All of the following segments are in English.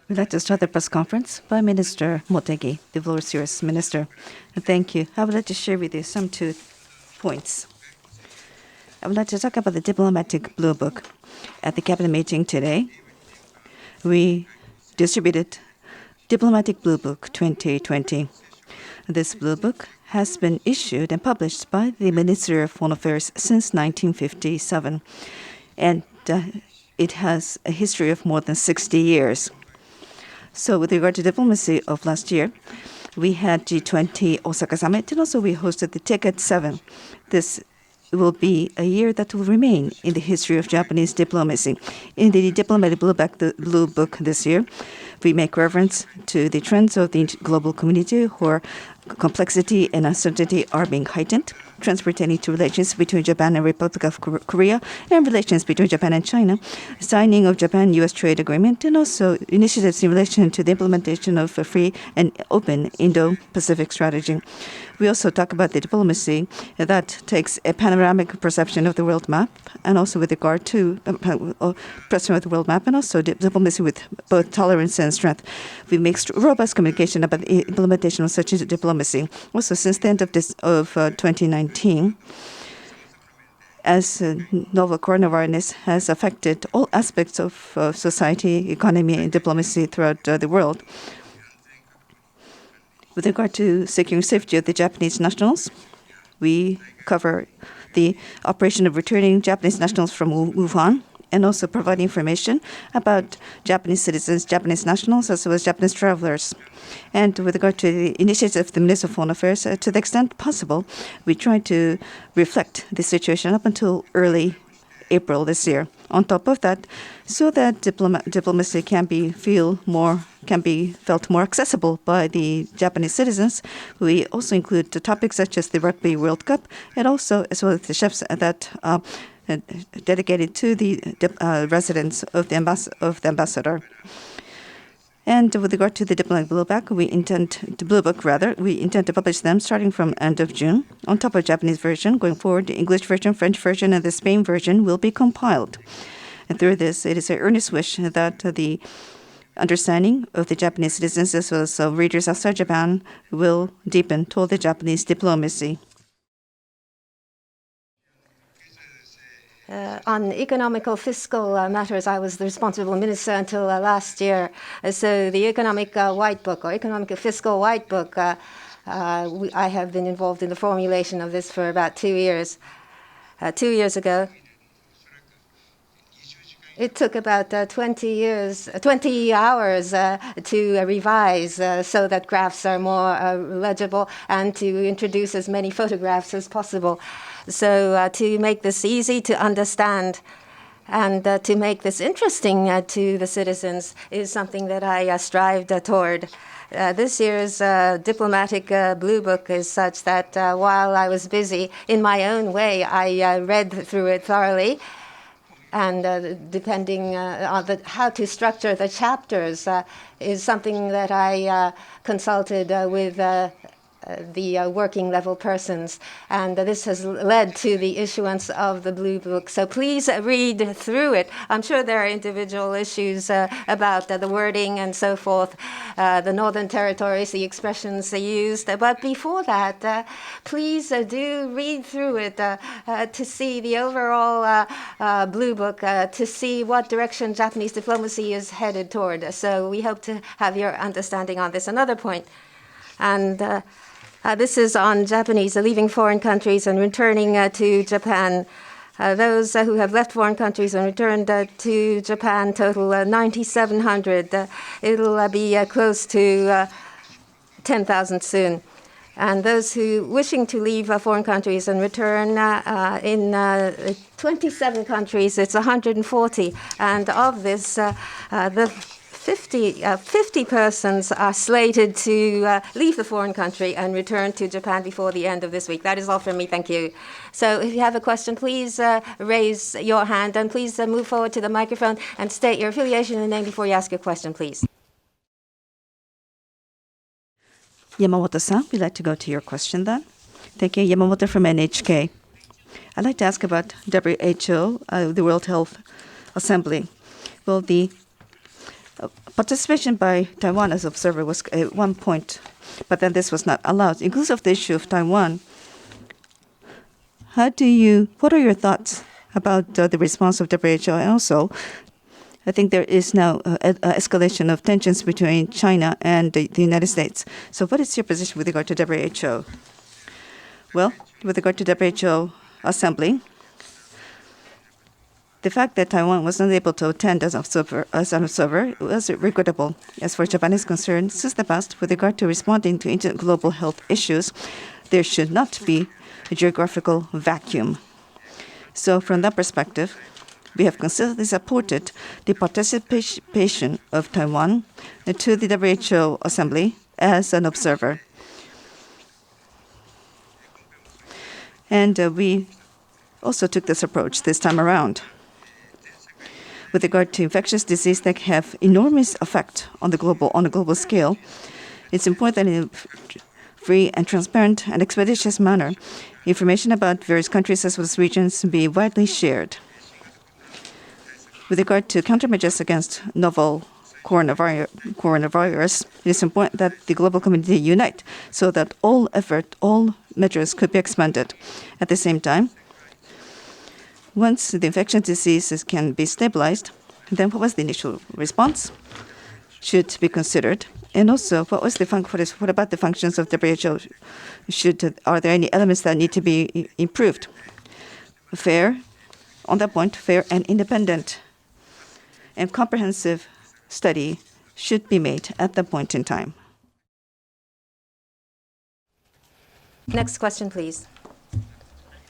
We'd like to start the press conference by Minister Motegi. The floor is yours, Minister. Thank you. I would like to share with you some 2 points. I would like to talk about the diplomatic blue book. At the cabinet meeting today, we distributed Diplomatic Blue Book 2020. This blue book has been issued and published by the Ministry of Foreign Affairs since 1957, and it has a history of more than 60 years. So with regard to diplomacy of last year, we had G20 Osaka Summit, and also we hosted the TICAD 7. This will be a year that will remain in the history of Japanese diplomacy. In the Diplomatic Blue Book this year, we make reference to the trends of the global community where complexity and uncertainty are being heightened, trends pertaining to relations between Japan and Republic of Korea, and relations between Japan and China, signing of Japan-U.S. trade agreement, and also initiatives in relation to the implementation of a free and open Indo-Pacific strategy. We also talk about the diplomacy that takes a panoramic perception of the world map, and also with regard to perception of the world map, and also diplomacy with both tolerance and strength. We make robust communication about the implementation of such diplomacy. Also, since the end of 2019, as novel coronavirus has affected all aspects of society, economy, and diplomacy throughout the world. With regard to securing safety of the Japanese nationals, we cover the operation of returning Japanese nationals from Wuhan, and also provide information about Japanese citizens, Japanese nationals, as well as Japanese travelers. And with regard to the initiative of the Ministry of Foreign Affairs, to the extent possible, we try to reflect the situation up until early April this year. On top of that, so that diplomacy can be felt more accessible by the Japanese citizens, we also include the topics such as the Rugby World Cup, and also as well as the chefs that dedicated to the residence of the ambassador. And with regard to the Diplomatic Blue Book, we intend to publish them starting from end of June. On top of Japanese version, going forward, the English version, French version, and the Spain version will be compiled. And through this, it is an earnest wish that the understanding of the Japanese citizens as well as readers outside Japan will deepen toward the Japanese diplomacy. On economical fiscal matters, I was the responsible minister until last year. So the economic white book or economic fiscal white book, I have been involved in the formulation of this for about 2 years. 2 years ago, it took about 20 hours to revise so that graphs are more legible and to introduce as many photographs as possible. So to make this easy to understand and to make this interesting to the citizens is something that I strived toward. This year's diplomatic blue book is such that while I was busy in my own way, I read through it thoroughly. And depending on how to structure the chapters is something that I consulted with the working level persons, and this has led to the issuance of the Blue Book. So please read through it. I'm sure there are individual issues about the wording and so forth, the Northern Territories, the expressions used. But before that, please do read through it to see the overall Blue Book, to see what direction Japanese diplomacy is headed toward. So we hope to have your understanding on this. Another point, and this is on Japanese leaving foreign countries and returning to Japan. Those who have left foreign countries and returned to Japan total 9,700. It'll be close to 10,000 soon. And those who wishing to leave foreign countries and return in 27 countries, it's 140. And of this, the 50 persons are slated to leave the foreign country and return to Japan before the end of this week. That is all from me. Thank you. So if you have a question, please raise your hand, and please move forward to the microphone and state your affiliation and name before you ask your question, please. Yamamoto-san, we'd like to go to your question then. Thank you. Yamamoto from NHK. I'd like to ask about WHO, the World Health Assembly. Well, the Participation by Taiwan as observer was at one point, but then this was not allowed. Inclusive of the issue of Taiwan, what are your thoughts about the response of WHO? And also, I think there is now an escalation of tensions between China and the United States. So what is your position with regard to WHO? Well, with regard to WHO assembly, the fact that Taiwan was not able to attend as an observer was regrettable. As far as Japan is concerned, since the past, with regard to responding to global health issues, there should not be a geographical vacuum. So from that perspective, we have consistently supported the participation of Taiwan to the WHO Assembly as an observer. And we also took this approach this time around. With regard to infectious disease that have enormous effect on a global scale, it's important that in a free and transparent and expeditious manner, information about various countries as well as regions be widely shared. With regard to countermeasures against novel coronavirus, it is important that the global community unite so that all measures could be expanded. At the same time, once the infectious diseases can be stabilized, then what was the initial response should be considered. And also, what about the functions of WHO? Are there any elements that need to be improved? On that point, fair and independent and comprehensive study should be made at that point in time. Next question, please.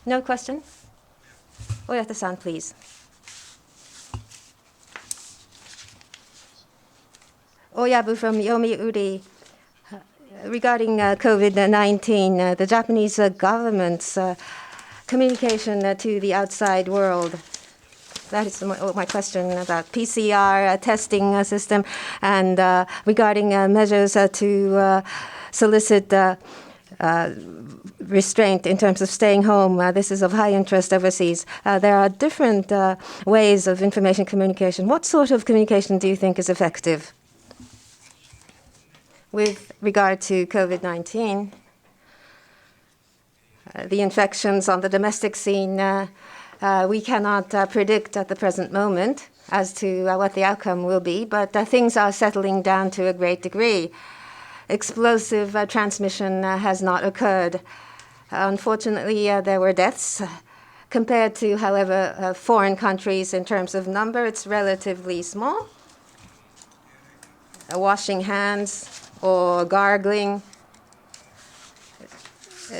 No question? Oyata-san, please. Oyabu from Yomiuri. Regarding COVID-19, the Japanese government's communication to the outside world. That is my question about PCR testing system and regarding measures to solicit restraint in terms of staying home. This is of high interest overseas. There are different ways of information communication. What sort of communication do you think is effective? With regard to COVID-19, the infections on the domestic scene, we cannot predict at the present moment as to what the outcome will be, but things are settling down to a great degree. Explosive transmission has not occurred. Unfortunately, there were deaths. Compared to, however, foreign countries in terms of number, it's relatively small. Washing hands or gargling.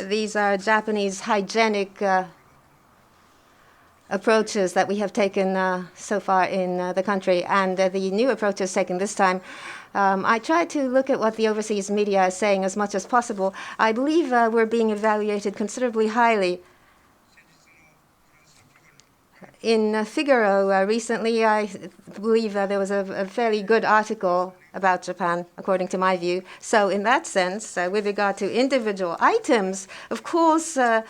These are Japanese hygienic approaches that we have taken so far in the country, and the new approaches taken this time. I try to look at what the overseas media is saying as much as possible. I believe we're being evaluated considerably highly. In Figaro recently, I believe there was a fairly good article about Japan, according to my view. So in that sense, with regard to individual items, of course, the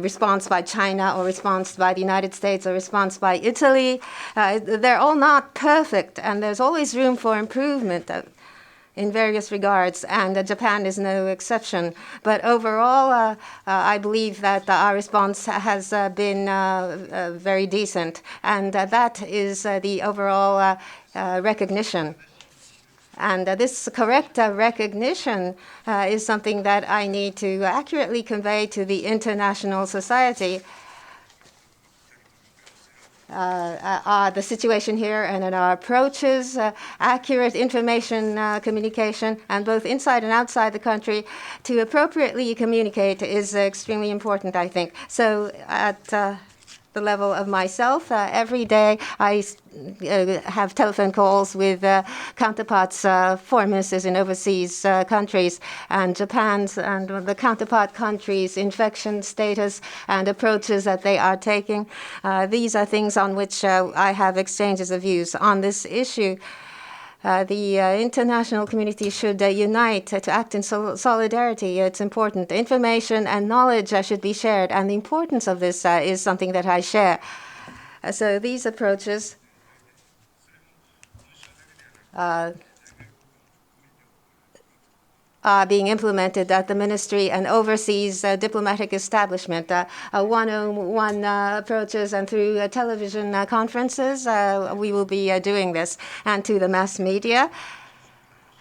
response by China or response by the United States or response by Italy, they're all not perfect, and there's always room for improvement in various regards, and Japan is no exception. But overall, I believe that our response has been very decent, and that is the overall recognition. And this correct recognition is something that I need to accurately convey to the international society. The situation here and in our approaches, accurate information communication, and both inside and outside the country to appropriately communicate is extremely important, I think. So at the level of myself, every day I have telephone calls with counterparts, foreign ministers in overseas countries, and Japan's and the counterpart countries' infection status and approaches that they are taking. These are things on which I have exchanges of views on this issue. The international community should unite to act in solidarity. It's important. Information and knowledge should be shared, and the importance of this is something that I share. So these approaches being implemented at the ministry and overseas diplomatic establishment. One-on-one approaches and through television conferences, we will be doing this. And to the mass media,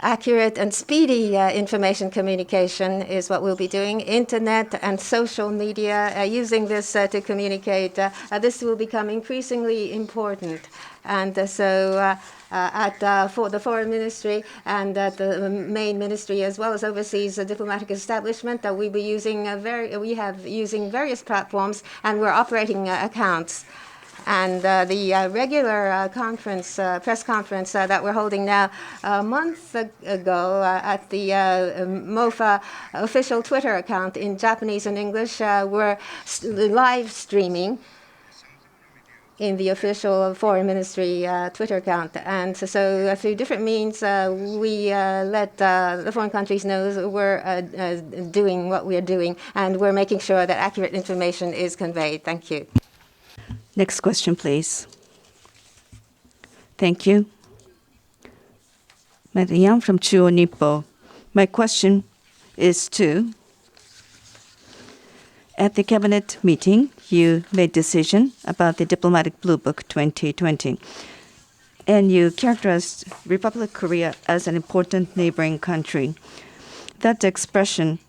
accurate and speedy information communication is what we'll be doing. Internet and social media, using this to communicate, this will become increasingly important. And for the foreign ministry and at the main ministry, as well as overseas diplomatic establishment, we be using using various platforms, and we're operating accounts. And the regular press conference that we're holding now, a month ago at the MOFA official Twitter account in Japanese and English, we're live streaming in the official foreign ministry Twitter account. And so through different means, we let the foreign countries know we're doing what we're doing, and we're making sure that accurate information is conveyed. Thank you. Next question, please. Thank you. Marianne from Chuo Nippo. My question is at the cabinet meeting, you made decision about the diplomatic Bluebook 2020. And you characterized Republic of Korea as an important neighboring country. That expression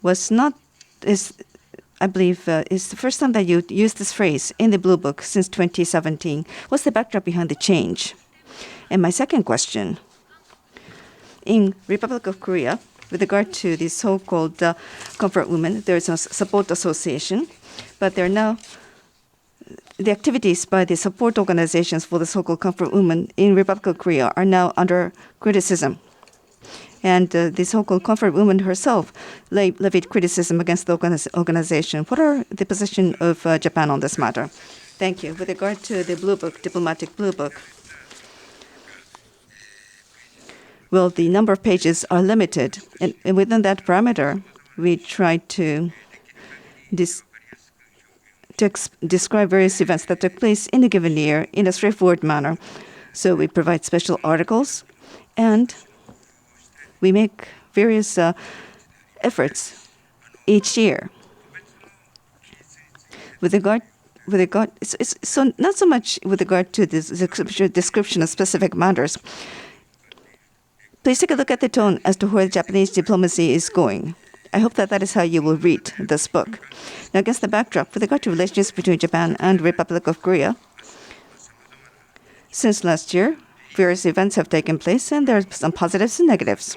I believe, is the first time that you used this phrase in the Bluebook since 2017. What's the backdrop behind the change? And my second question, in Republic of Korea, with regard to the so-called comfort women, there is a support association, but there are now the activities by the support organizations for the so-called comfort women in Republic of Korea are now under criticism. And the so-called comfort woman herself levied criticism against the organization. What are the position of Japan on this matter? Thank you. With regard to the Bluebook, diplomatic Bluebook, well, the number of pages are limited. And within that parameter, we try to describe various events that took place in a given year in a straightforward manner. So we provide special articles, and we make various efforts each year. So not so much with regard to this description of specific matters. Please take a look at the tone as to where Japanese diplomacy is going. I hope that is how you will read this book. Now, against the backdrop, with regard to relations between Japan and Republic of Korea, since last year, various events have taken place, and there are some positives and negatives.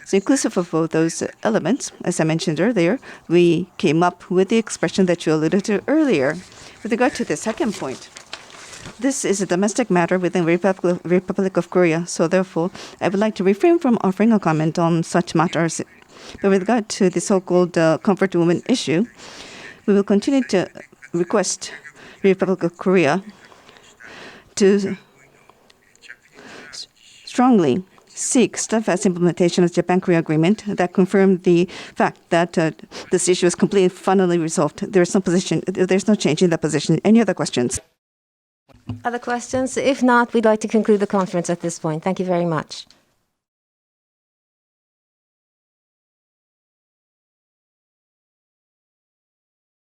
So inclusive of both those elements, as I mentioned earlier, we came up with the expression that you alluded to earlier. With regard to the second point, this is a domestic matter within Republic of Korea, so therefore, I would like to refrain from offering a comment on such matters. But with regard to the so-called comfort woman issue, we will continue to request the Republic of Korea to strongly seek steadfast implementation of the Japan-Korea agreement that confirmed the fact that this issue is completely finally resolved. There's no change in that position. Any other questions? Other questions? If not, we'd like to conclude the conference at this point. Thank you very much.